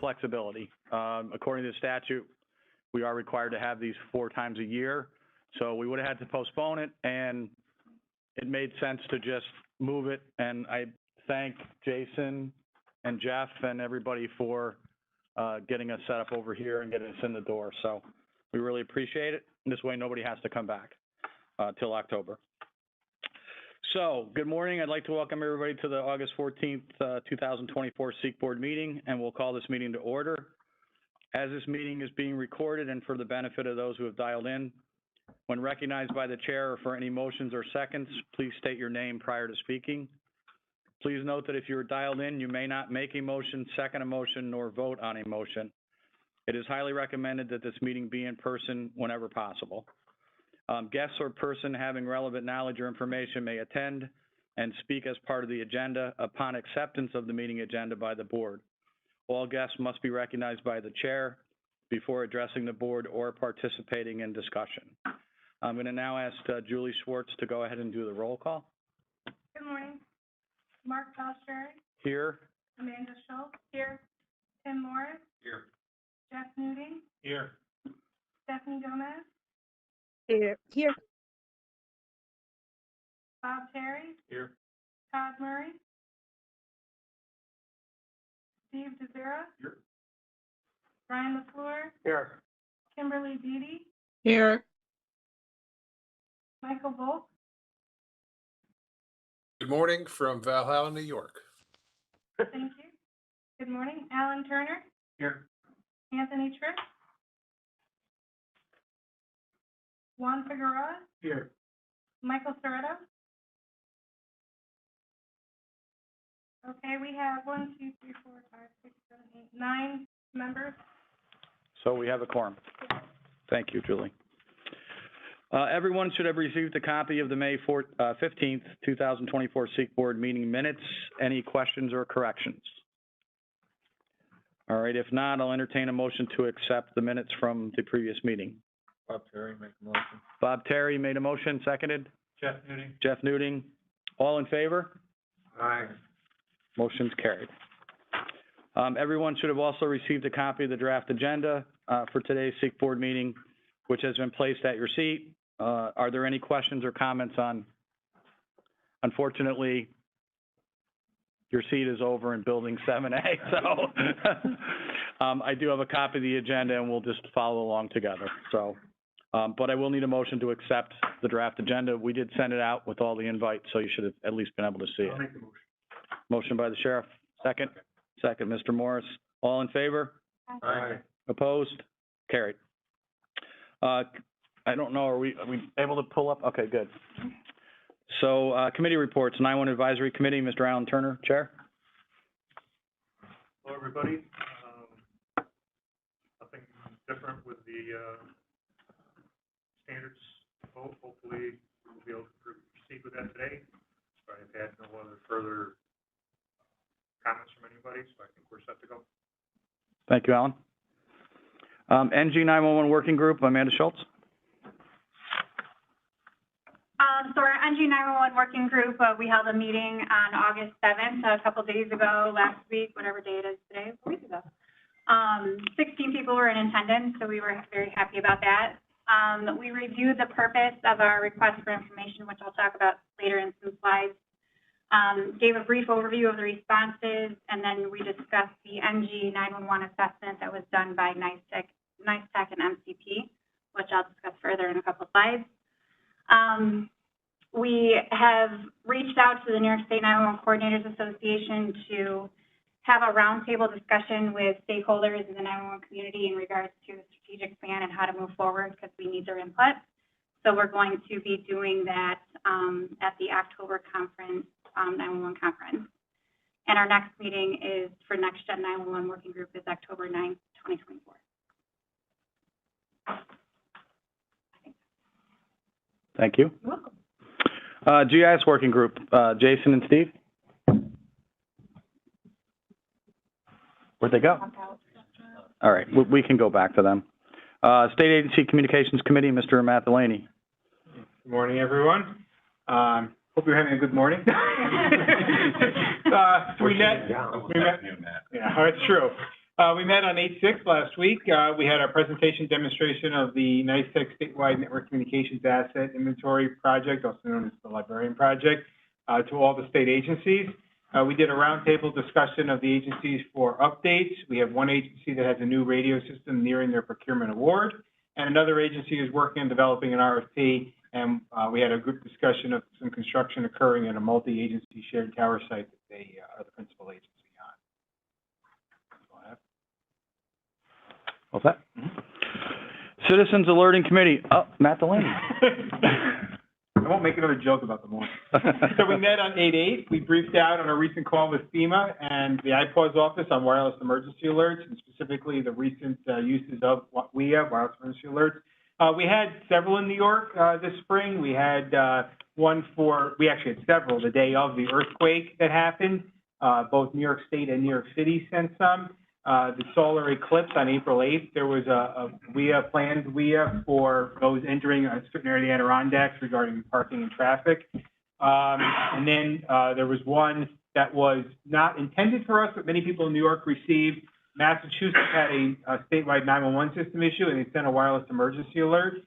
flexibility. According to the statute, we are required to have these 4 times a year. So we would have had to postpone it, and it made sense to just move it. And I thank Jason and Jeff and everybody for getting us set up over here and getting us in the door. So we really appreciate it. And this way, nobody has to come back till October. So, good morning. I'd like to welcome everybody to the August 14th, 2024 SIEC Board meeting, and we'll call this meeting to order. As this meeting is being recorded and for the benefit of those who have dialed in, when recognized by the chair or for any motions or seconds, please state your name prior to speaking. Please note that if you are dialed in, you may not make a motion, second a motion, nor vote on a motion. It is highly recommended that this meeting be in person whenever possible. Guests or person having relevant knowledge or information may attend and speak as part of the agenda upon acceptance of the meeting agenda by the board. All guests must be recognized by the chair before addressing the board or participating in discussion. I'm going to now ask Julie Schwartz to go ahead and do the roll call. Good morning. Mark Belcher. Here. Amanda Schultz. Here. Tim Morris. Here. Jeff Newting. Here. Stephanie Gomez. Here. Bob Terry. Here. Todd Murray. Steve DeZera. Here. Ryan LaFleur. Here. Kimberly Beatty. Here. Michael Volk. Good morning from Valhalla, New York. Thank you. Good morning. Alan Turner. Here. Anthony Tripp. Juan Figueroa. Here. Michael Soretto. Okay, we have 1, 2, 3, 4, 5, 6, 7, 8, 9 members. So we have a quorum. Thank you, Julie. Everyone should have received a copy of the May 15th, 2024 SIEC Board meeting minutes. Any questions or corrections? All right, if not, I'll entertain a motion to accept the minutes from the previous meeting. Bob Terry, make a motion. Bob Terry made a motion, seconded. Jeff Newting. Jeff Newting. All in favor? Aye. Motion's carried. Everyone should have also received a copy of the draft agenda for today's SIEC Board meeting, which has been placed at your seat. Are there any questions or comments on? Unfortunately, your seat is over in building 7A, so I do have a copy of the agenda and we'll just follow along together. So, but I will need a motion to accept the draft agenda. We did send it out with all the invites, so you should have at least been able to see it. I'll make the motion. Motion by the sheriff. Second. Second, Mr. Morris. All in favor? Aye. Opposed? Carried. I don't know, are we able to pull up? Okay, good. So committee reports, 9-1 Advisory Committee, Mr. Alan Turner, Chair. Hello, everybody. Nothing different with the standards vote. Hopefully, we'll be able to proceed with that today. So I've had no other further comments from anybody, so I think we're set to go. Thank you, Alan. NG 911 Working Group, Amanda Schultz. So our NG 911 Working Group, we held a meeting on August 7th, a couple days ago, last week, whatever day it is today, a week ago. 16 people were in attendance, so we were very happy about that. We reviewed the purpose of our request for information, which I'll talk about later in some slides. Gave a brief overview of the responses, and then we discussed the NG 911 assessment that was done by NICETEC and MCP, which I'll discuss further in a couple of slides. We have reached out to the New York State 911 Coordinators Association to have a roundtable discussion with stakeholders in the 911 community in regards to the strategic plan and how to move forward, because we need their input. So we're going to be doing that at the October conference, 911 conference. And our next meeting is for Next Gen 911 Working Group is October 9th, 2024. Thank you. You're welcome. GIS Working Group, Jason and Steve. Where'd they go? All right, we can go back to them. State Agency Communications Committee, Mr. Mathelany. Good morning, everyone. Hope you're having a good morning. We met. Yeah, that's true. We met on 8/6 last week. We had our presentation demonstration of the NICEC statewide network communications asset inventory project, also known as the librarian project, to all the state agencies. We did a roundtable discussion of the agencies for updates. We have one agency that has a new radio system nearing their procurement award, and another agency is working on developing an RFP, and we had a group discussion of some construction occurring at a multi-agency shared tower site that they are the principal agency on. What's that? Citizens Alerting Committee. Oh, Matt Delaney. I won't make another joke about the morning. So we met on 8/8. We briefed out on a recent call with FEMA and the IPAWS office on wireless emergency alerts, and specifically the recent uses of what we have, wireless emergency alerts. We had several in New York this spring. We had we actually had several the day of the earthquake that happened. Both New York State and New York City sent some. The solar eclipse on April 8th, there was a planned WIA for those entering a certain area of the Adirondacks regarding parking and traffic. And then there was one that was not intended for us, but many people in New York received. Massachusetts had a statewide 911 system issue, and they sent a wireless emergency alert.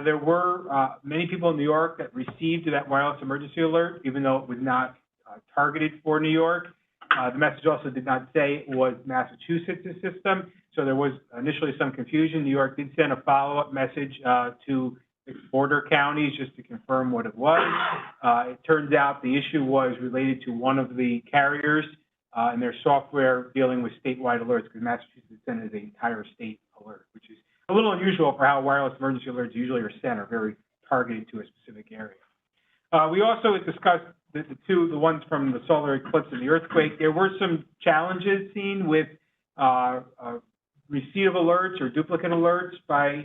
There were many people in New York that received that wireless emergency alert, even though it was not targeted for New York. The message also did not say it was Massachusetts' system, so there was initially some confusion. New York did send a follow-up message to the border counties just to confirm what it was. It turns out the issue was related to one of the carriers and their software dealing with statewide alerts, because Massachusetts sent as an entire state alert, which is a little unusual for how wireless emergency alerts usually are sent, are very targeted to a specific area. We also discussed the ones from the solar eclipse and the earthquake. There were some challenges seen with receipt of alerts or duplicate alerts by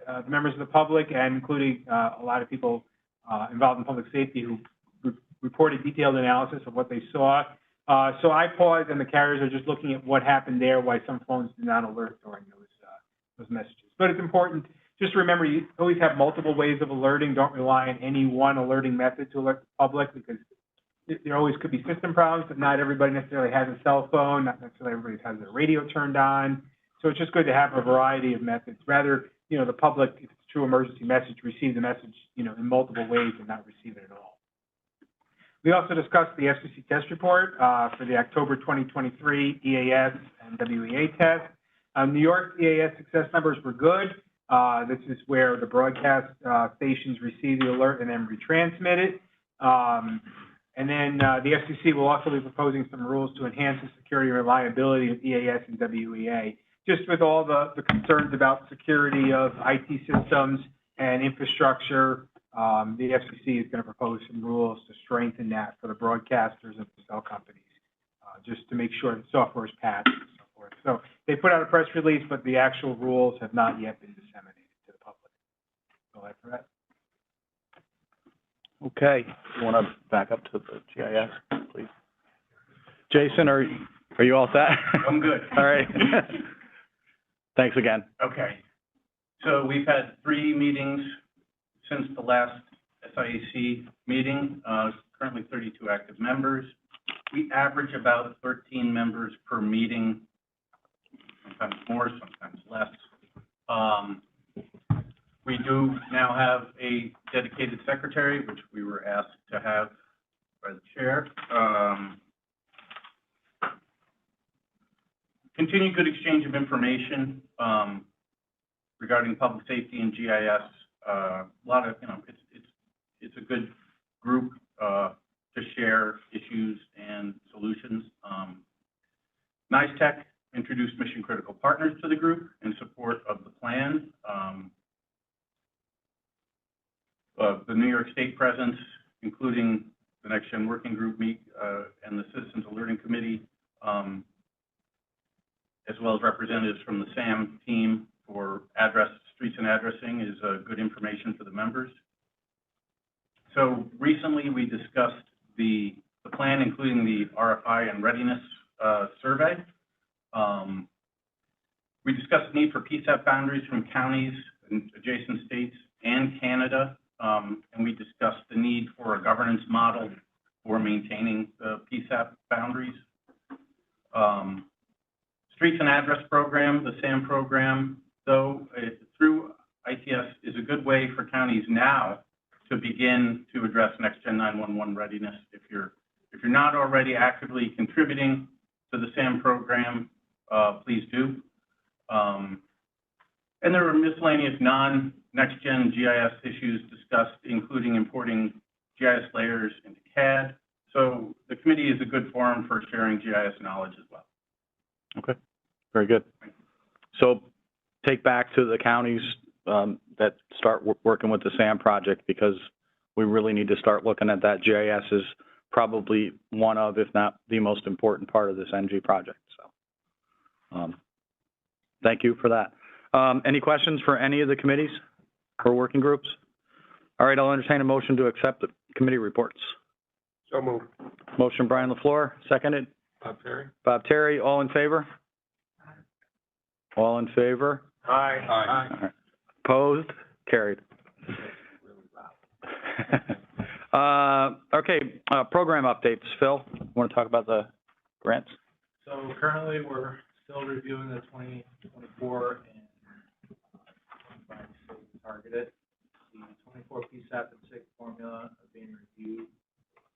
the members of the public, and including a lot of people involved in public safety who reported detailed analysis of what they saw. So IPAWS and the carriers are just looking at what happened there, why some phones did not alert during those messages. But it's important just to remember, you always have multiple ways of alerting. Don't rely on any one alerting method to alert the public, because there always could be system problems, but not everybody necessarily has a cell phone, not necessarily everybody has their radio turned on. So it's just good to have a variety of methods. Rather, the public, if it's a true emergency message, receive the message, in multiple ways and not receive it at all. We also discussed the FCC test report for the October 2023 EAS and WEA test. New York EAS success numbers were good. This is where the broadcast stations receive the alert and then retransmit it. And then the FCC will also be proposing some rules to enhance the security and reliability of EAS and WEA. Just with all the concerns about security of IT systems and infrastructure, the FCC is going to propose some rules to strengthen that for the broadcasters and the cell companies, just to make sure that software is patched and so forth. So they put out a press release, but the actual rules have not yet been disseminated to the public. Go ahead for that. Okay. You want to back up to the GIS, please? Jason, are you all set? I'm good. All right. Thanks again. Okay. So we've had 3 meetings since the last SIEC meeting, currently 32 active members. We average about 13 members per meeting, sometimes more, sometimes less. We do now have a dedicated secretary, which we were asked to have by the chair. Continued good exchange of information regarding public safety and GIS. A lot of, it's a good group to share issues and solutions. NICEC introduced mission critical partners to the group in support of the plan. The New York State presence, including the Next Gen Working Group and the Citizens Alerting Committee, as well as representatives from the SAM team for streets and addressing, is good information for the members. So recently we discussed the plan, including the RFI and readiness survey. We discussed the need for PSAP boundaries from counties and adjacent states and Canada, and we discussed the need for a governance model for maintaining the PSAP boundaries. Streets and Address Program, the SAM program, though, through ITS is a good way for counties now to begin to address next-gen 911 readiness. If you're not already actively contributing to the SAM program, please do. And there are miscellaneous non-next-gen GIS issues discussed, including importing GIS layers into CAD. So the committee is a good forum for sharing GIS knowledge as well. Okay, very good. So take back to the counties that start working with the SAM project, because we really need to start looking at that. GIS is probably one of, if not the most important part of this NG project. So thank you for that. Any questions for any of the committees or working groups? All right, I'll entertain a motion to accept the committee reports. So moved. Motion Brian LaFleur, seconded. Bob Terry? Bob Terry, all in favor? All in favor? Aye. Aye. All right. Opposed? Carried. Okay, program updates. Phil, want to talk about the grants? So currently, we're still reviewing the 2024 and 25 SIEC targeted. The 24 PSAP and SIG formula are being reviewed.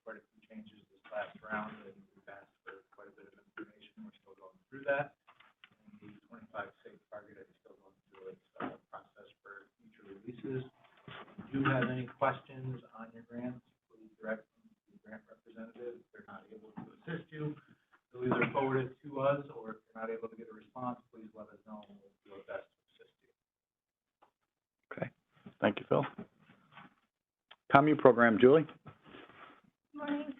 Quite a few changes this last round, and we've asked for quite a bit of information. We're still going through that. And the 25 SIG targeted is still going through its process for future releases. If you do have any questions on your grants, please direct them to the grant representative. If they're not able to assist you, they'll either forward it to us, or if you're not able to get a response, please let us know, and we'll do our best to assist you. Okay, thank you, Phil. Commune program, Julie? Morning.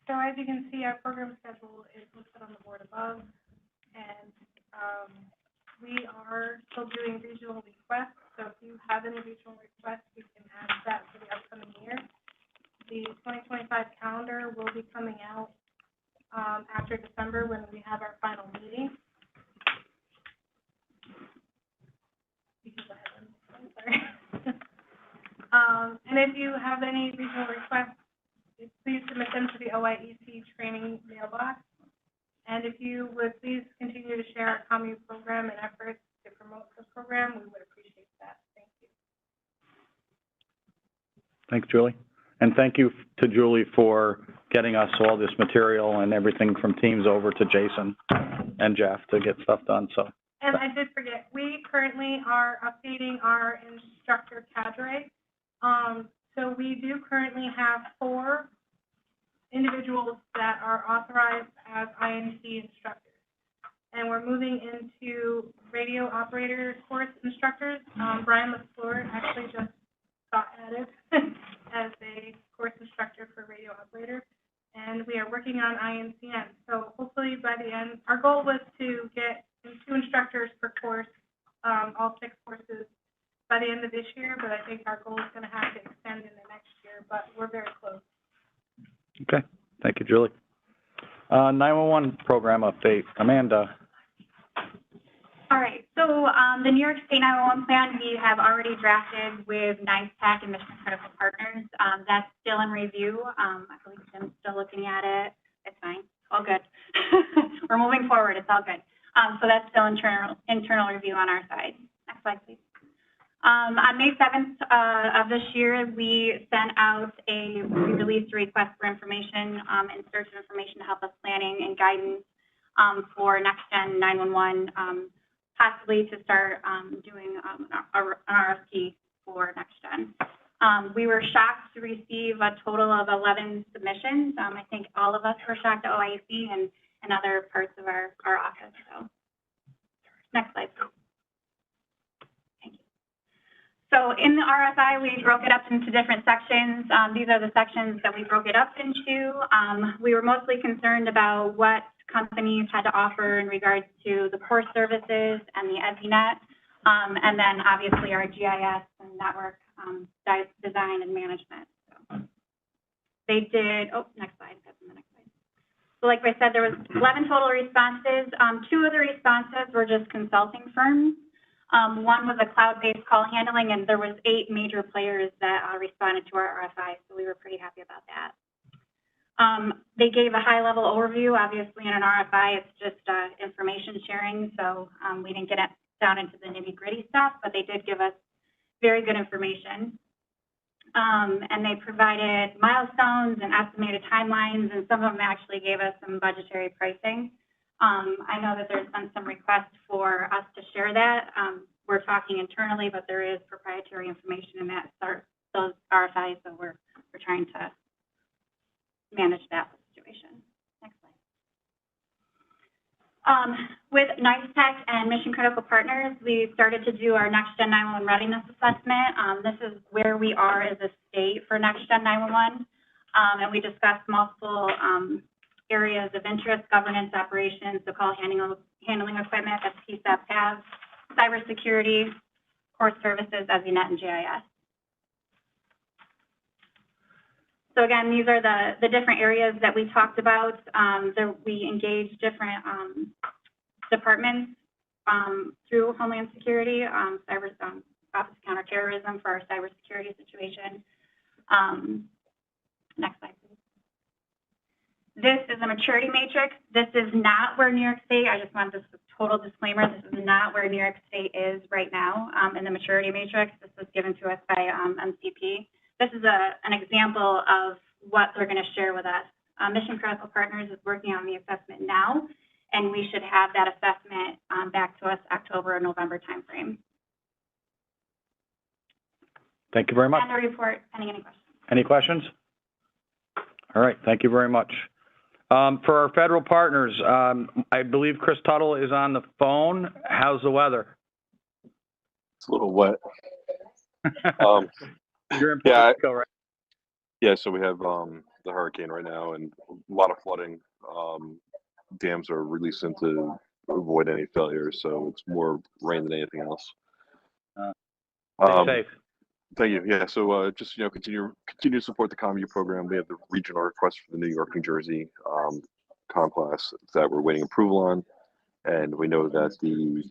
So as you can see, our program schedule is listed on the board above, and we are still doing regional requests. So if you have any regional requests, you can add that for the upcoming year. The 2025 calendar will be coming out after December, when we have our final meeting. I'm sorry. And if you have any regional requests, please submit them to the OIEC training mailbox. And if you would please continue to share our commune program and efforts to promote the program, we would appreciate that. Thank you. Thanks, Julie. And thank you to Julie for getting us all this material and everything from Teams over to Jason and Jeff to get stuff done. So. And I did forget, we currently are updating our instructor cadre. So we do currently have 4 individuals that are authorized as INT instructors. And we're moving into radio operator course instructors. Brian LaFleur actually just got added as a course instructor for radio operator. And we are working on INCN. So hopefully by the end, our goal was to get 2 instructors per course, all 6 courses by the end of this year, but I think our goal is going to have to extend in the next year, but we're very close. Okay, thank you, Julie. 911 program update, Amanda. All right, so the New York State 911 plan we have already drafted with NICETAC and Mission Critical Partners. That's still in review. I believe Jim's still looking at it. It's fine, all good. We're moving forward, it's all good. So that's still internal review on our side. Next slide, please. On May 7th of this year, we released a request for information and search information to help us planning and guidance for next-gen 911, possibly to start doing an RFP for next-gen. We were shocked to receive a total of 11 submissions. I think all of us were shocked at OIC and other parts of our office. So, next slide, please. So in the RFI, we broke it up into different sections. These are the sections that we broke it up into. We were mostly concerned about what companies had to offer in regards to the core services and the EZNet, and then obviously our GIS and network design and management. So they did, next slide, that's in the next slide. So like I said, there was 11 total responses. 2 of the responses were just consulting firms. One was a cloud-based call handling, and there was 8 major players that responded to our RFI, so we were pretty happy about that. They gave a high-level overview. Obviously, in an RFI, it's just information sharing, so we didn't get down into the nitty-gritty stuff, but they did give us very good information. And they provided milestones and estimated timelines, and some of them actually gave us some budgetary pricing. I know that there's been some requests for us to share that. We're talking internally, but there is proprietary information in those RFIs, so we're trying to manage that situation. Next slide. With NICE-Tech and Mission Critical Partners, we started to do our Next Gen 911 readiness assessment. This is where we are as a state for Next Gen 911, and we discussed multiple areas of interest: governance, operations, the call handling equipment that PSAP has, cybersecurity, core services, SENet, and GIS. So again, these are the different areas that we talked about. We engage different departments through Homeland Security, Office of Counterterrorism for our cybersecurity situation. Next slide, please. This is a maturity matrix. This is not where New York State, I just want this total disclaimer, this is not where New York State is right now in the maturity matrix. This was given to us by MCP. This is an example of what they're going to share with us. Mission Critical Partners is working on the assessment now, and we should have that assessment back to us October or November timeframe. Thank you very much. And the report, pending any questions. Any questions? All right, thank you very much. For our federal partners, I believe Chris Tuttle is on the phone. How's the weather? It's a little wet. You're in Puerto Rico, right? Yeah, so we have the hurricane right now and a lot of flooding. Dams are releasing to avoid any failures, so it's more rain than anything else. Stay safe. Thank you. Yeah, so just continue to support the CommU program. We have the regional request for the New York, New Jersey comm class that we're waiting approval on, and we know that the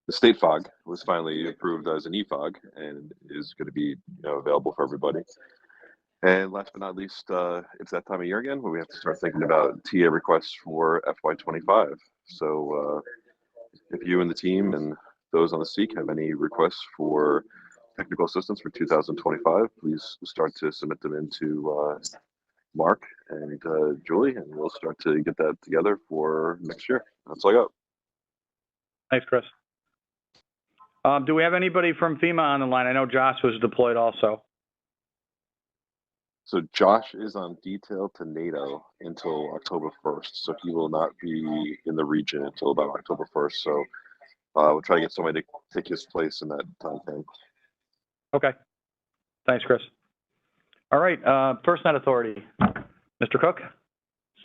the state FOG was finally approved as an EFOG and is going to be available for everybody. And last but not least, it's that time of year again where we have to start thinking about TA requests for FY25. So if you and the team and those on the SIEC have any requests for technical assistance for 2025, please start to submit them into Mark and Julie, and we'll start to get that together for next year. That's all I got. Thanks, Chris. Do we have anybody from FEMA on the line? I know Josh was deployed also. So Josh is on detail to NATO until October 1st. So he will not be in the region until about October 1st. So we'll try to get somebody to take his place in that time frame. Okay. Thanks, Chris. All right. FirstNet Authority. Mr. Cook?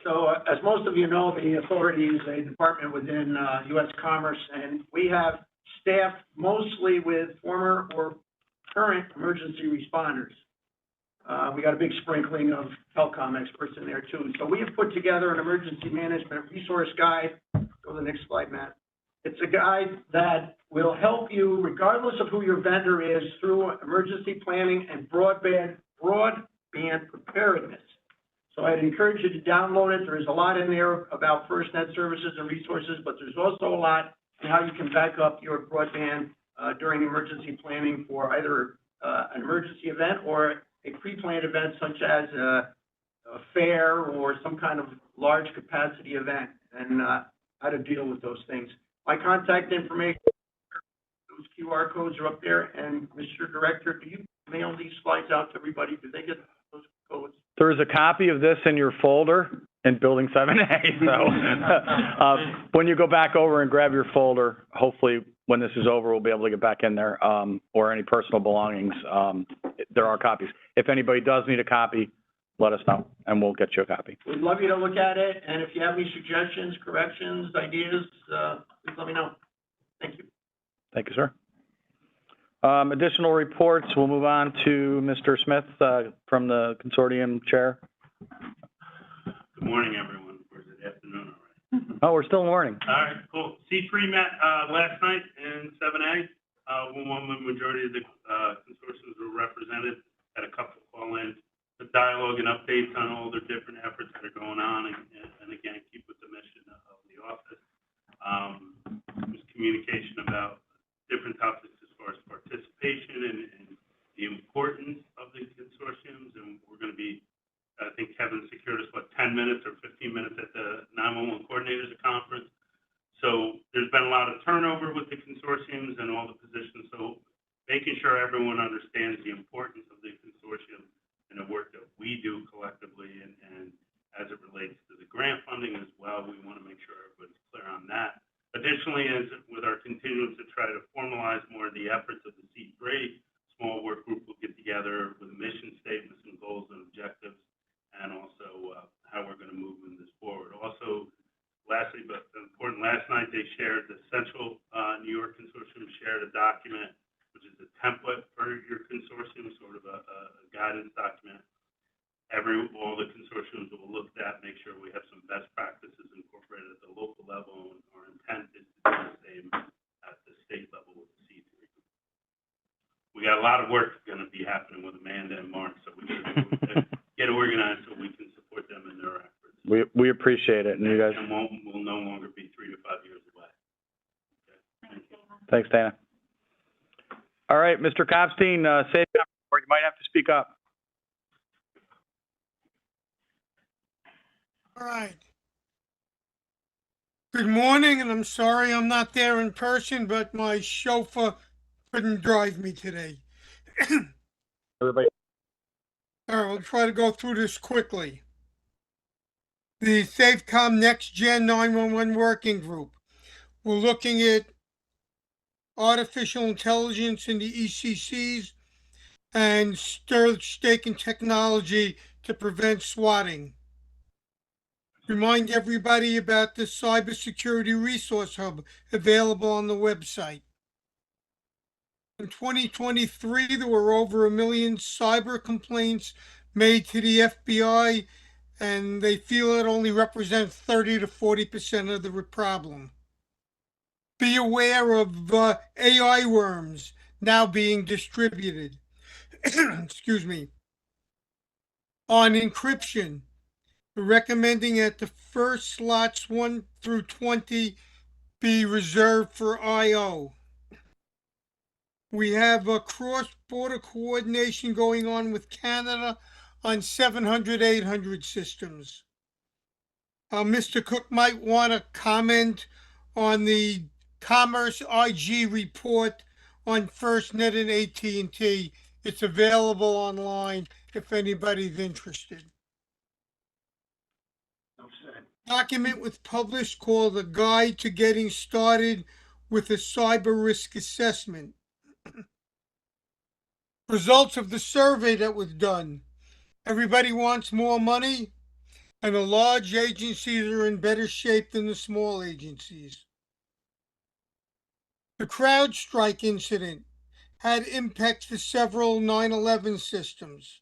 So as most of you know, the authority is a department within U.S. Commerce, and we have staff mostly with former or current emergency responders. We got a big sprinkling of telecom experts in there too. So we have put together an emergency management resource guide. Go to the next slide, Matt. It's a guide that will help you, regardless of who your vendor is, through emergency planning and broadband preparedness. So I'd encourage you to download it. There is a lot in there about FirstNet services and resources, but there's also a lot in how you can back up your broadband during emergency planning for either an emergency event or a pre-planned event such as a fair or some kind of large capacity event, and how to deal with those things. My contact information, those QR codes are up there, and Mr. Director, do you mail these slides out to everybody? Do they get those codes? There is a copy of this in your folder in Building 7A. So when you go back over and grab your folder, hopefully when this is over, we'll be able to get back in there, or any personal belongings. There are copies. If anybody does need a copy, let us know, and we'll get you a copy. We'd love you to look at it, and if you have any suggestions, corrections, ideas, please let me know. Thank you. Thank you, sir. Additional reports, we'll move on to Mr. Smith from the consortium chair. Good morning, everyone. Or is it afternoon already? Oh, we're still in morning. All right, cool. C3 met last night in 7A. One majority of the consortiums were represented at a dialogue and updates on all the different efforts that are going on, and again, keep with the mission of the office. There's communication about different topics as far as participation and the importance of the consortiums, and we're going to be, I think Kevin secured us, 10 minutes or 15 minutes at the 911 Coordinators Conference. So there's been a lot of turnover with the consortiums and all the positions, so making sure everyone understands the importance of the consortium and the work that we do collectively, and as it relates to the grant funding as well, we want to make sure everybody's clear on that. Additionally, as with our continuance to try to formalize more of the efforts of the C3, small work group will get together with mission statements and goals and objectives, and also how we're going to move in this forward. Also, lastly, but important, last night they shared, the Central New York Consortium shared a document, which is a template for your consortium, sort of a guidance document. All the consortiums will look at, make sure we have some best practices incorporated at the local level, and our intent is to do the same at the state level with the C3. We got a lot of work going to be happening with Amanda and Mark, so we got to get organized so we can support them in their efforts. We appreciate it, and you guys. And will no longer be 3 to 5 years away. Okay. Thanks, Dana. All right, Mr. Kopstein, say it, or you might have to speak up. All right. Good morning, and I'm sorry I'm not there in person, but my chauffeur couldn't drive me today. Everybody. All right, we'll try to go through this quickly. The SafeCom Next Gen 911 Working Group. We're looking at artificial intelligence in the ECCs and staking technology to prevent swatting. Remind everybody about the Cybersecurity Resource Hub available on the website. In 2023, there were over 1 million cyber complaints made to the FBI, and they feel it only represents 30 to 40% of the problem. Be aware of AI worms now being distributed. Excuse me. On encryption, recommending that the first slots 1 through 20 be reserved for I/O. We have a cross-border coordination going on with Canada on 700, 800 systems. Mr. Cook might want to comment on the Commerce IG report on FirstNet and AT&T. It's available online if anybody's interested. Document was published called A Guide to Getting Started with a Cyber Risk Assessment. Results of the survey that was done. Everybody wants more money, and the large agencies are in better shape than the small agencies. The CrowdStrike incident had impacts to several 9/11 systems.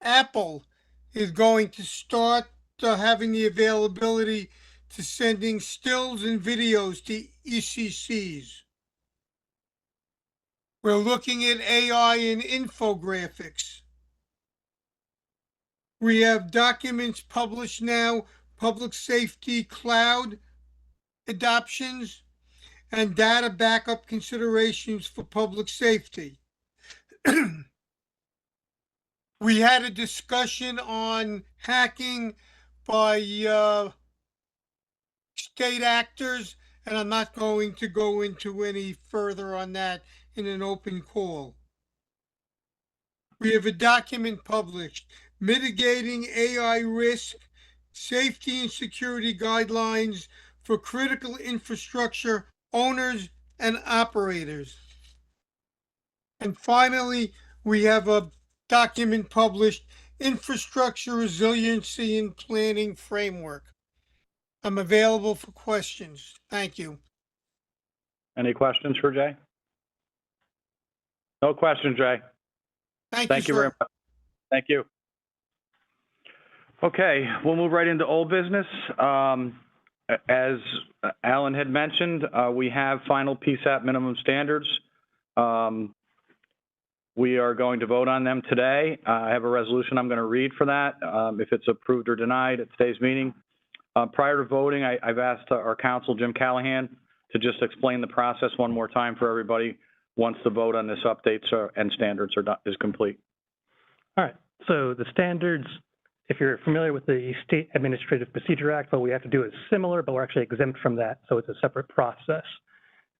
Apple is going to start having the availability to sending stills and videos to ECCs. We're looking at AI and infographics. We have documents published now, public safety cloud adoptions, and data backup considerations for public safety. We had a discussion on hacking by state actors, and I'm not going to go into any further on that in an open call. We have a document published, Mitigating AI Risk, Safety and Security Guidelines for Critical Infrastructure Owners and Operators. And finally, we have a document published, Infrastructure Resiliency and Planning Framework. I'm available for questions. Thank you. Any questions for Jay? No questions, Jay. Thank you very much. Thank you. Okay, we'll move right into old business. As Alan had mentioned, we have final PSAP minimum standards. We are going to vote on them today. I have a resolution I'm going to read for that, if it's approved or denied at today's meeting. Prior to voting, I've asked our counsel, Jim Callahan, to just explain the process one more time for everybody once the vote on this updates and standards is complete. All right, so the standards, if you're familiar with the State Administrative Procedure Act, what we have to do is similar, but we're actually exempt from that, so it's a separate process.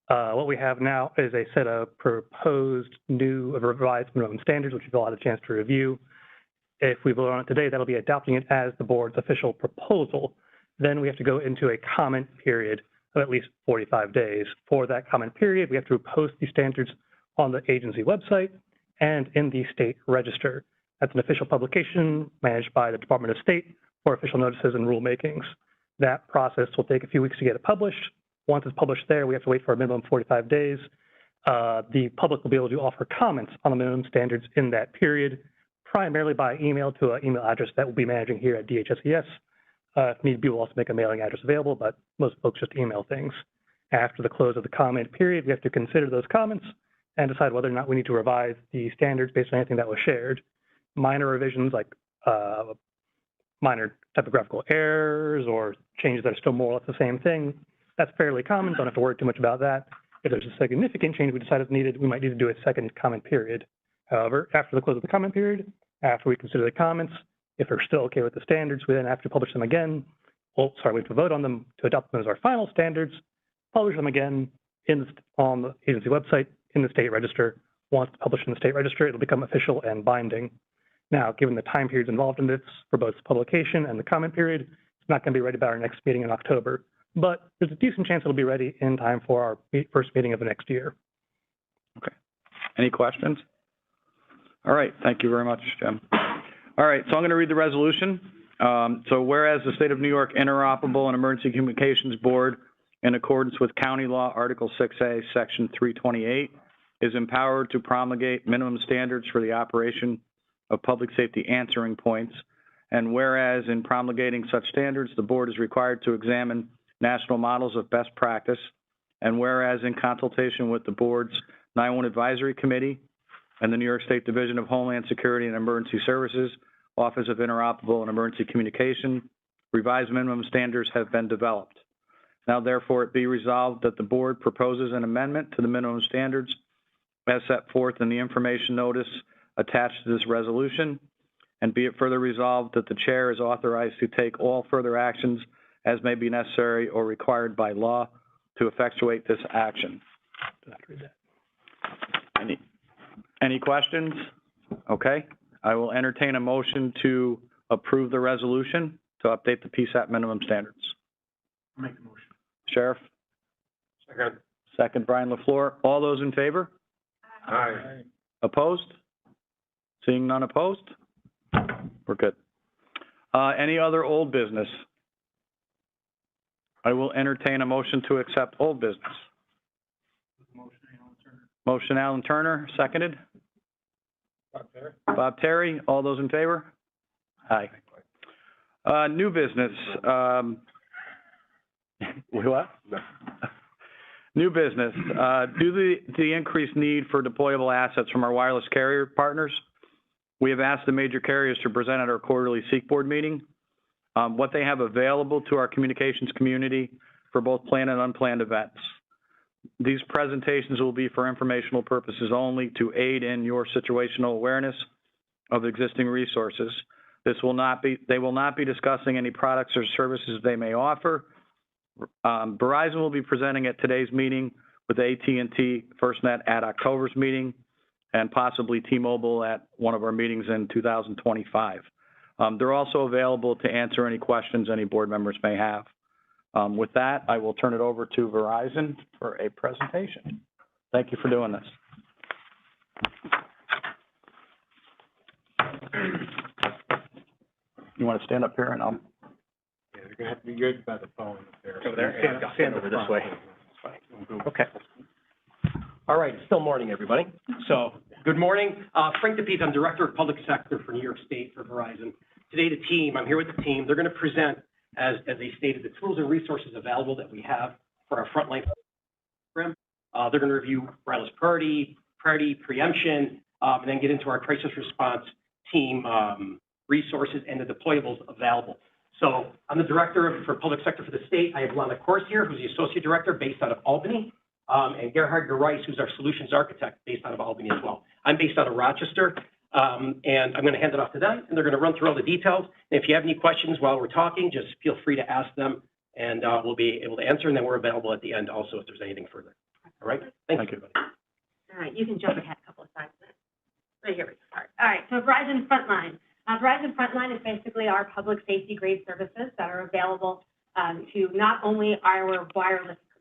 What we have now is a set of proposed new revised minimum standards, which you've all had a chance to review. If we vote on it today, that'll be adopting it as the board's official proposal. Then we have to go into a comment period of at least 45 days. For that comment period, we have to post these standards on the agency website and in the state register. That's an official publication managed by the Department of State for official notices and rulemakings. That process will take a few weeks to get it published. Once it's published there, we have to wait for a minimum 45 days. The public will be able to offer comments on the minimum standards in that period, primarily by email to an email address that we'll be managing here at DHSES. If need be, we'll also make a mailing address available, but most folks just email things. After the close of the comment period, we have to consider those comments and decide whether or not we need to revise the standards based on anything that was shared. Minor revisions like minor typographical errors or changes that are still more or less the same thing, that's fairly common, don't have to worry too much about that. If there's a significant change we decide is needed, we might need to do a second comment period. However, after the close of the comment period, after we consider the comments, if we're still okay with the standards, we then have to publish them again. We have to vote on them to adopt them as our final standards, publish them again on the agency website, in the state register. Once it's published in the state register, it'll become official and binding. Now, given the time periods involved in this for both publication and the comment period, it's not going to be ready by our next meeting in October, but there's a decent chance it'll be ready in time for our first meeting of the next year. Okay. Any questions? All right. Thank you very much, Jim. All right. So I'm going to read the resolution. So whereas the State of New York Interoperable and Emergency Communications Board, in accordance with County Law Article 6A, Section 328, is empowered to promulgate minimum standards for the operation of public safety answering points, and whereas in promulgating such standards, the board is required to examine national models of best practice, and whereas in consultation with the board's 911 Advisory Committee and the New York State Division of Homeland Security and Emergency Services, Office of Interoperable and Emergency Communication, revised minimum standards have been developed. Now, therefore, it be resolved that the board proposes an amendment to the minimum standards as set forth in the information notice attached to this resolution, and be it further resolved that the chair is authorized to take all further actions as may be necessary or required by law to effectuate this action. Any questions? Okay. I will entertain a motion to approve the resolution to update the PSAP minimum standards. I'll make the motion. Sheriff? Second. Second, Brian LaFleur. All those in favor? Aye. Opposed? Seeing none opposed? We're good. Any other old business? I will entertain a motion to accept old business. Motion, Alan Turner, seconded. Bob Terry, all those in favor? Aye. New business. What? No. New business. Due to the increased need for deployable assets from our wireless carrier partners, we have asked the major carriers to present at our quarterly SIEC board meeting what they have available to our communications community for both planned and unplanned events. These presentations will be for informational purposes only to aid in your situational awareness of existing resources. They will not be discussing any products or services they may offer. Verizon will be presenting at today's meeting, with AT&T FirstNet at October's meeting, and possibly T-Mobile at one of our meetings in 2025. They're also available to answer any questions any board members may have. With that, I will turn it over to Verizon for a presentation. Thank you for doing this. You want to stand up here and I'll... Yeah, they're gonna have to be good by the phone up there. Over there? Stand over this way. Okay. All right, it's still morning, everybody. So, good morning. Frank DePies, I'm Director of Public Sector for New York State for Verizon. Today, I'm here with the team. They're going to present, as they stated, the tools and resources available that we have for our frontline program. They're going to review wireless priority, preemption, and then get into our crisis response team resources and the deployables available. So I'm the director for public sector for the state. I have Lana Kors here, who's the associate director based out of Albany, and Gerhard Gereis, who's our solutions architect based out of Albany as well. I'm based out of Rochester, and I'm going to hand it off to them, and they're going to run through all the details. And if you have any questions while we're talking, just feel free to ask them, and we'll be able to answer, and then we're available at the end also if there's anything further. All right? Thank you. All right, you can jump ahead a couple of slides. Right here we start. All right, so Verizon Frontline. Verizon Frontline is basically our public safety grade services that are available to not only our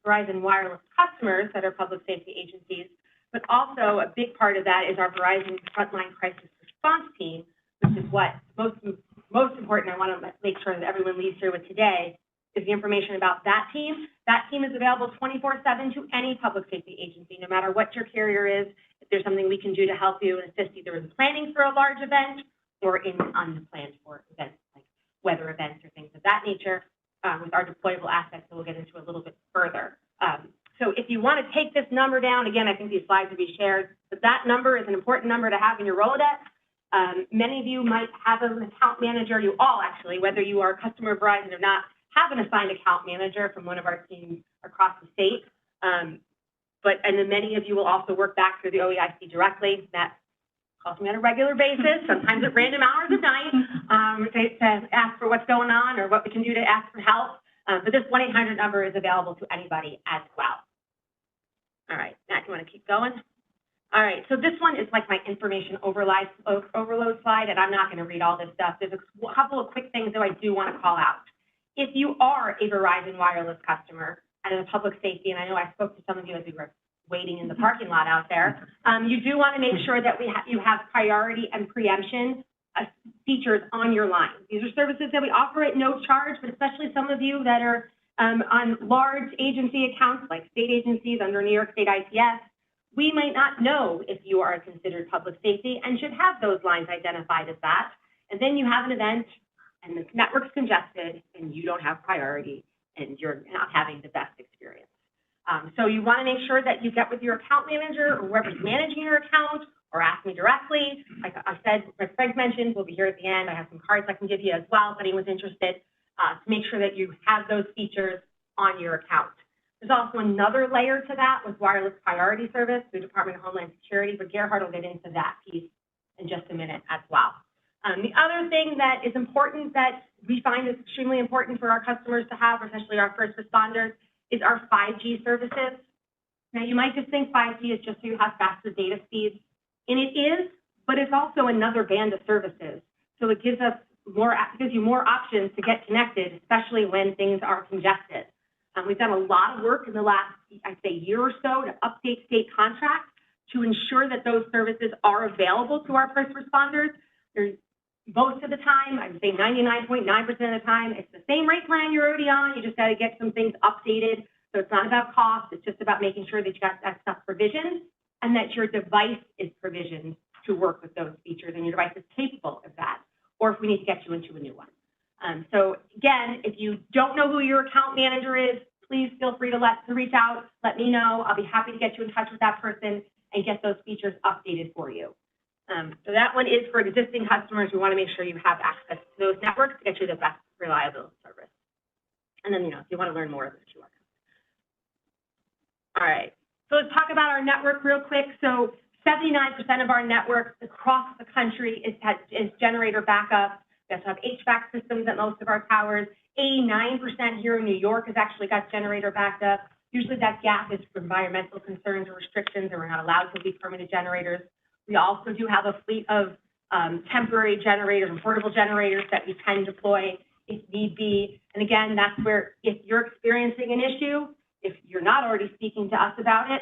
Verizon wireless customers that are public safety agencies, but also a big part of that is our Verizon Frontline Crisis Response Team, which is what most important. I want to make sure that everyone leaves here with today is the information about that team. That team is available 24/7 to any public safety agency, no matter what your carrier is. If there's something we can do to help you and assist either in planning for a large event or in unplanned for events like weather events or things of that nature, with our deployable assets that we'll get into a little bit further. So if you want to take this number down, again, I think these slides will be shared, but that number is an important number to have in your Rolodex. Many of you might have an account manager, you all actually, whether you are a customer of Verizon or not, have an assigned account manager from one of our teams across the state. And then many of you will also work back through the OEIC directly. That calls me on a regular basis, sometimes at random hours of night, to ask for what's going on or what we can do to ask for help. But this 1-800 number is available to anybody as well. All right, Matt, you want to keep going? All right, so this one is like my information overload slide, and I'm not going to read all this stuff. There's a couple of quick things that I do want to call out. If you are a Verizon wireless customer and in public safety, and I know I spoke to some of you as we were waiting in the parking lot out there, you do want to make sure that you have priority and preemption features on your line. These are services that we offer at no charge, but especially some of you that are on large agency accounts like state agencies under New York State ITS, we might not know if you are considered public safety and should have those lines identified as that. And then you have an event and the network's congested and you don't have priority and you're not having the best experience. So you want to make sure that you get with your account manager or whoever's managing your account or ask me directly. Like I said, as Frank mentioned, we'll be here at the end. I have some cards I can give you as well if anyone's interested to make sure that you have those features on your account. There's also another layer to that with wireless priority service through Department of Homeland Security, but Gerhard will get into that piece in just a minute as well. The other thing that is important that we find is extremely important for our customers to have, especially our first responders, is our 5G services. Now, you might just think 5G is just so you have faster data speeds, and it is, but it's also another band of services. So it gives you more options to get connected, especially when things are congested. We've done a lot of work in the last, I'd say, year or so to update state contracts to ensure that those services are available to our first responders. Most of the time, I would say 99.9% of the time, it's the same rate plan you're already on. You just got to get some things updated. So it's not about cost. It's just about making sure that you got that stuff provisioned and that your device is provisioned to work with those features and your device is capable of that, or if we need to get you into a new one. So again, if you don't know who your account manager is, please feel free to reach out, let me know. I'll be happy to get you in touch with that person and get those features updated for you. So that one is for existing customers. We want to make sure you have access to those networks to get you the best reliable service. And then, if you want to learn more of this QR code. All right, so let's talk about our network real quick. So 79% of our network across the country is generator backup. We also have HVAC systems at most of our towers. 89% here in New York has actually got generator backup. Usually that gap is for environmental concerns or restrictions, and we're not allowed to leave permanent generators. We also do have a fleet of temporary generators and portable generators that we can deploy if need be. And again, that's where if you're experiencing an issue, if you're not already speaking to us about it,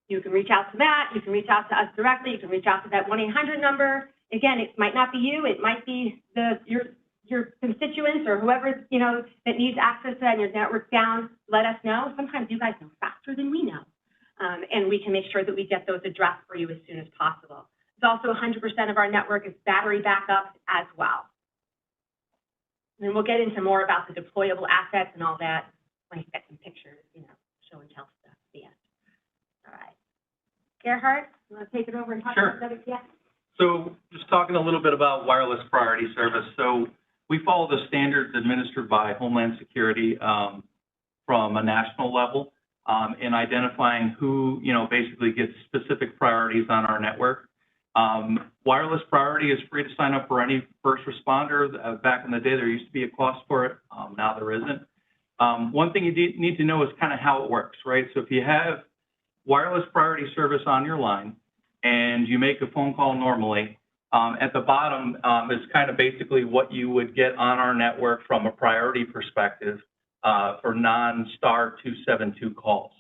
you can reach out to Matt, you can reach out to us directly, you can reach out to that 1-800 number. Again, it might not be you, it might be your constituents or whoever, that needs access to that and your network's down, let us know. Sometimes you guys know faster than we know. And we can make sure that we get those addressed for you as soon as possible. It's also 100% of our network is battery backup as well. And then we'll get into more about the deployable assets and all that when you get some pictures, show and tell stuff at the end. All right. Gerhard, you want to take it over and talk about WPS? So just talking a little bit about wireless priority service. So we follow the standards administered by Homeland Security from a national level in identifying who, basically gets specific priorities on our network. Wireless priority is free to sign up for any first responder. Back in the day, there used to be a cost for it. Now there isn't. One thing you need to know is kind of how it works, right? So if you have wireless priority service on your line and you make a phone call normally, at the bottom is kind of basically what you would get on our network from a priority perspective for non-star 272 calls.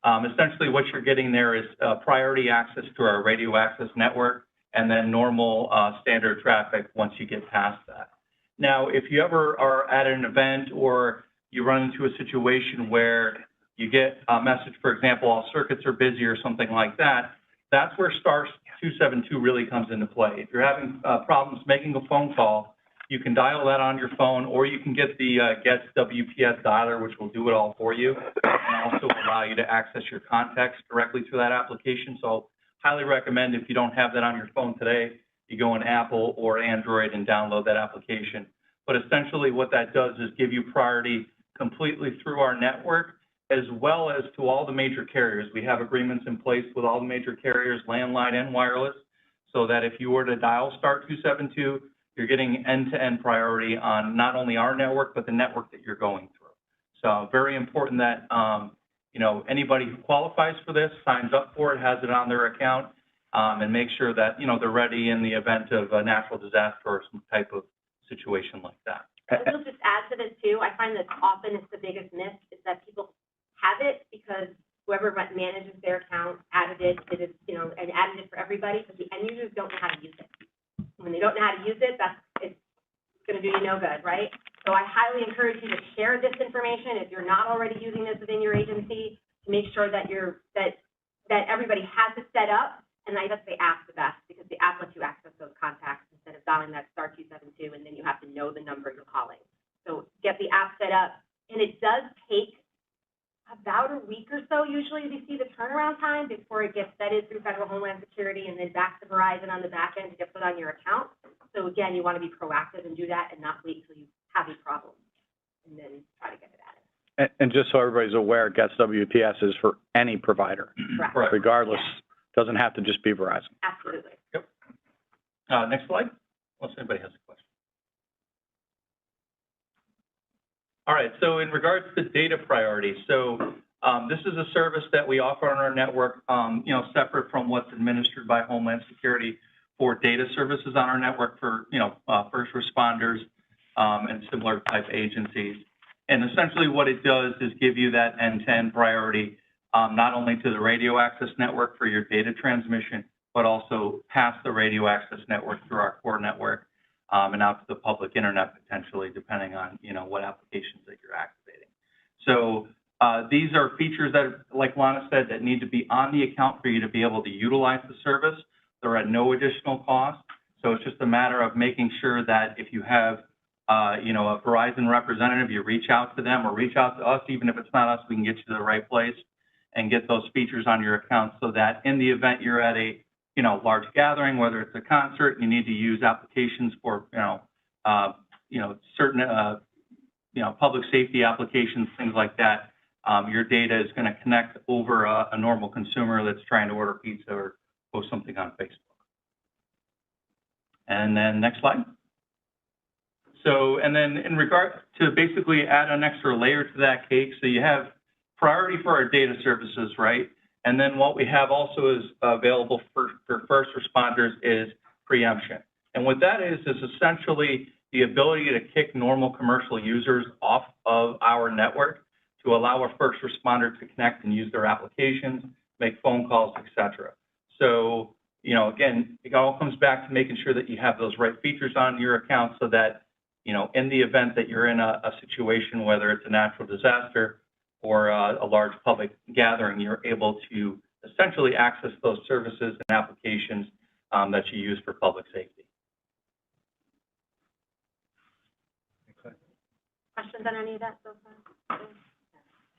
Essentially what you're getting there is priority access to our radio access network and then normal standard traffic once you get past that. Now, if you ever are at an event or you run into a situation where you get a message, for example, all circuits are busy or something like that, that's where star 272 really comes into play. If you're having problems making a phone call, you can dial that on your phone, or you can get the Get WPS dialer, which will do it all for you, and also allow you to access your contacts directly through that application. So highly recommend, if you don't have that on your phone today, you go on Apple or Android and download that application. But essentially what that does is give you priority completely through our network, as well as to all the major carriers. We have agreements in place with all the major carriers, landline and wireless, so that if you were to dial star 272, you're getting end-to-end priority on not only our network, but the network that you're going through. So very important that, anybody who qualifies for this, signs up for it, has it on their account, and make sure that, they're ready in the event of a natural disaster or some type of situation like that. I will just add to this too. I find that often it's the biggest myth is that people have it because whoever manages their account added it, and added it for everybody, but the end users don't know how to use it. When they don't know how to use it, it's going to do you no good, right? So I highly encourage you to share this information if you're not already using this within your agency, to make sure that that everybody has it set up. And I guess the app's the best because the app lets you access those contacts instead of dialing that star 272, and then you have to know the number you're calling. So get the app set up, and it does take about a week or so usually to see the turnaround time before it gets vetted through Federal Homeland Security and then back to Verizon on the back end to get put on your account. So again, you want to be proactive and do that and not wait till you have a problem and then try to get it added. And just so everybody's aware, Get WPS is for any provider, Correct. regardless. Yeah. Doesn't have to just be Verizon. Absolutely. Yep. Next slide, unless anybody has a question. All right, so in regards to data priority, so this is a service that we offer on our network, separate from what's administered by Homeland Security for data services on our network for, first responders and similar type agencies. And essentially what it does is give you that end-to-end priority, not only to the radio access network for your data transmission, but also past the radio access network through our core network and out to the public internet potentially, depending on, what applications that you're activating. So these are features that, like Lana said, that need to be on the account for you to be able to utilize the service. They're at no additional cost. So it's just a matter of making sure that if you have, a Verizon representative, you reach out to them or reach out to us, even if it's not us, we can get you to the right place and get those features on your account so that in the event you're at a, large gathering, whether it's a concert, you need to use applications for, certain, public safety applications, things like that. Your data is going to connect over a normal consumer that's trying to order pizza or post something on Facebook. And then next slide. So, and then in regard to basically add an extra layer to that cake, so you have priority for our data services, right? And then what we have also is available for first responders is preemption. And what that is essentially the ability to kick normal commercial users off of our network to allow a first responder to connect and use their applications, make phone calls, et cetera. So, again, it all comes back to making sure that you have those right features on your account so that, in the event that you're in a situation, whether it's a natural disaster or a large public gathering, you're able to essentially access those services and applications that you use for public safety. Questions on any of that so far?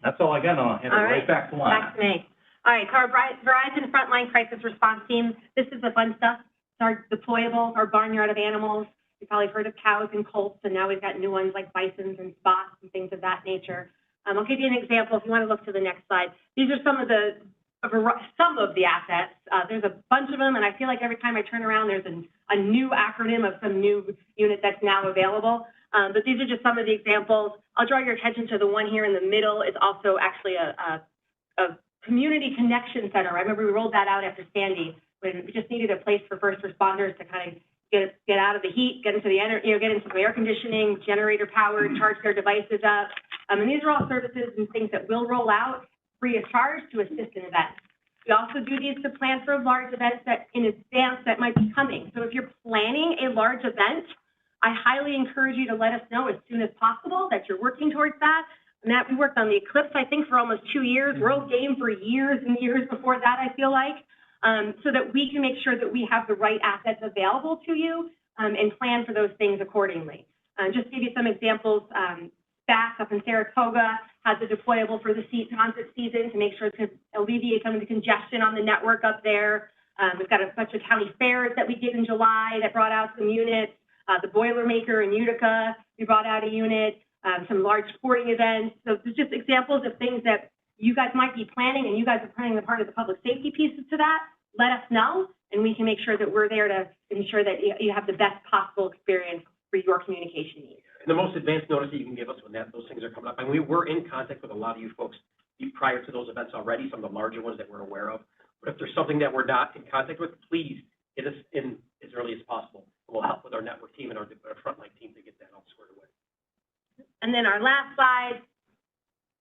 That's all I got. I'll hand it right back to Lana. Back to me. All right, so our Verizon Frontline Crisis Response Team, this is the fun stuff. our deployables, our barnyard of animals. You've probably heard of cows and colts, and now we've got new ones like bisons and spots and things of that nature. I'll give you an example if you want to look to the next slide. These are some of the assets. There's a bunch of them, and I feel like every time I turn around, there's a new acronym of some new unit that's now available. But these are just some of the examples. I'll draw your attention to the one here in the middle. It's also actually a community connection center. I remember we rolled that out after Sandy, when we just needed a place for first responders to kind of get out of the heat, get into the get into the air conditioning, generator power, charge their devices up. And these are all services and things that will roll out free of charge to assist in events. We also do these to plan for large events that in advance that might be coming. So if you're planning a large event, I highly encourage you to let us know as soon as possible that you're working towards that. And that we worked on the eclipse, I think, for almost 2 years, World Game for years and years before that, I feel like, so that we can make sure that we have the right assets available to you and plan for those things accordingly. Just to give you some examples, SAC up in Saratoga has a deployable for the concert season to make sure to alleviate some of the congestion on the network up there. We've got a bunch of county fairs that we did in July that brought out some units. The Boilermaker in Utica, we brought out a unit, some large sporting events. So there's just examples of things that you guys might be planning, and you guys are planning the part of the public safety pieces to that. Let us know, and we can make sure that we're there to ensure that you have the best possible experience for your communication needs. And the most advanced notice that you can give us when those things are coming up. And we were in contact with a lot of you folks prior to those events already, some of the larger ones that we're aware of. But if there's something that we're not in contact with, please get us in as early as possible. We'll help with our network team and our frontline team to get that all squared away. And then our last slide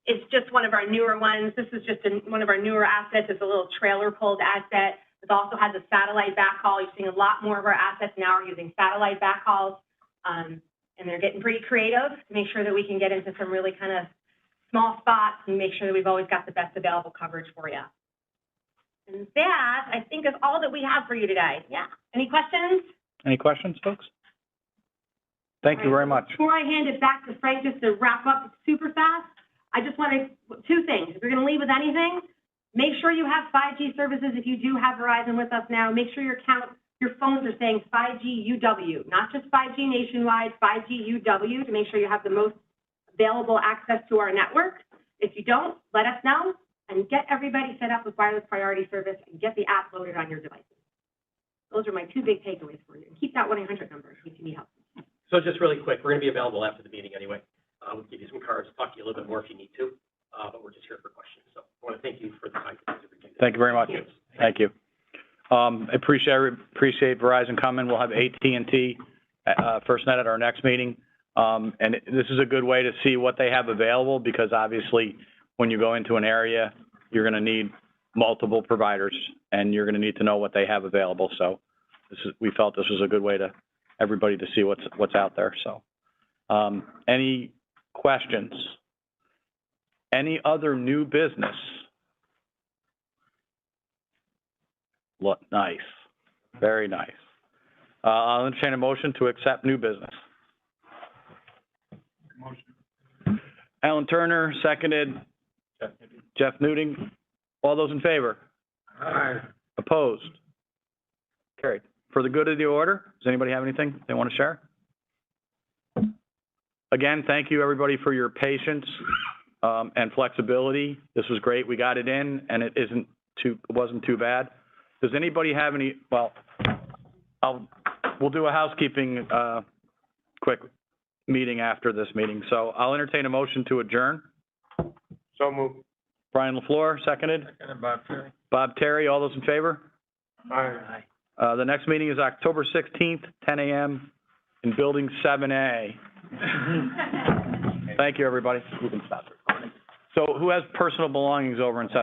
is just one of our newer ones. This is just one of our newer assets. It's a little trailer pulled asset. It also has a satellite backhaul. You're seeing a lot more of our assets now are using satellite backhauls. And they're getting pretty creative to make sure that we can get into some really kind of small spots and make sure that we've always got the best available coverage for you. And that, I think, is all that we have for you today. Yeah. Any questions? Any questions, folks? Thank you very much. Before I hand it back to Frank, just to wrap up super fast, I just want to, 2 things. If you're going to leave with anything, make sure you have 5G services. If you do have Verizon with us now, make sure your phones are saying 5G UW, not just 5G nationwide, 5G UW, to make sure you have the most available access to our network. If you don't, let us know and get everybody set up with wireless priority service and get the app loaded on your devices. Those are my 2 big takeaways for you. And keep that 1-800 number if you need help. So just really quick, we're going to be available after the meeting anyway. We'll give you some cards, talk to you a little bit more if you need to, but we're just here for questions. So I want to thank you for the time. Thank you very much. Thank you. I appreciate Verizon coming. We'll have AT&T, FirstNet at our next meeting. And this is a good way to see what they have available, because obviously when you go into an area, you're going to need multiple providers and you're going to need to know what they have available. So we felt this was a good way to everybody to see what's out there. So any questions? Any other new business? Look, nice. Very nice. I'll entertain a motion to accept new business. Motion. Alan Turner, seconded. Jeff Newting. All those in favor? Aye. Opposed? Carried. For the good of the order, does anybody have anything they want to share? Again, thank you everybody for your patience and flexibility. This was great. We got it in, and it wasn't too bad. Does anybody have any? Well, we'll do a housekeeping quick meeting after this meeting. So I'll entertain a motion to adjourn. So moved. Brian LaFleur, seconded. Seconded, Bob Terry. Bob Terry, all those in favor? Aye. The next meeting is October 16th, 10 a.m. in Building 7A. Thank you, everybody. We can stop recording. So who has personal belongings over in 7A?